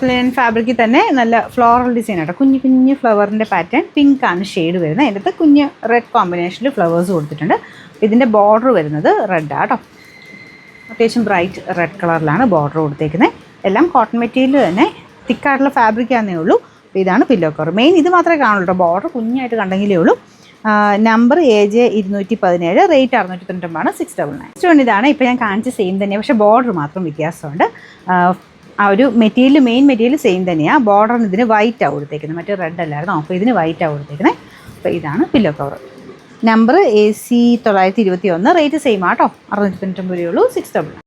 Plain ഫാബ്രിക്കിൽ തന്നെ നല്ല ഫ്ലോറൽ ഡിസൈൻ ആട്ടോ. കുഞ്ഞു കുഞ്ഞു ഫ്ലവറിൻ്റെ പാറ്റേൺ, പിങ്ക് ആണ് ഷെയ്ഡ് വരുന്നത്. അതിൻ്റെ അകത്ത് കുഞ്ഞ് റെഡ് കോമ്പിനേഷനിൽ ഫ്ലവേഴ്സ് കൊടുത്തിട്ടുണ്ട്. ഇതിൻ്റെ ബോർഡർ വരുന്നത് റെഡ് ആട്ടോ. അത്യാവശ്യം ബ്രൈറ്റ് റെഡ് കളറിലാണ് ബോർഡർ കൊടുത്തേക്കുന്നത്. എല്ലാം കോട്ടൺ മെറ്റീരിയൽ തന്നെ, തിക്കായിട്ടുള്ള ഫാബ്രിക്കാന്നേ ഉള്ളൂ. അപ്പോൾ ഇതാണ് പില്ലോ കവർ. മെയിൻ ഇത് മാത്രമേ കാണുള്ളൂ കേട്ടോ. ബോർഡർ കുഞ്ഞായിട്ട് കണ്ടെങ്കിലേ ഉള്ളൂ. Number AJ217, rate 699, 699. Next one ഇതാണ്. ഇപ്പോൾ ഞാൻ കാണിച്ച സെയിം തന്നെയാണ്, പക്ഷേ ബോർഡർ മാത്രം വ്യത്യാസമുണ്ട്. ആ ഒരു മെറ്റീരിയൽ, മെയിൻ മെറ്റീരിയൽ സെയിം തന്നെയാണ്. ബോർഡറിന് ഇതിന് വൈറ്റാണ് കൊടുത്തേക്കുന്നത്, മറ്റേ റെഡ് അല്ലായിരുന്നു. അപ്പോൾ ഇതിന് വൈറ്റാണ് കൊടുത്തേക്കുന്നത്. അപ്പോൾ ഇതാണ് pillow cover. Number AC 921, rate same ആട്ടോ. 699 രൂപയുള്ളൂ, 699.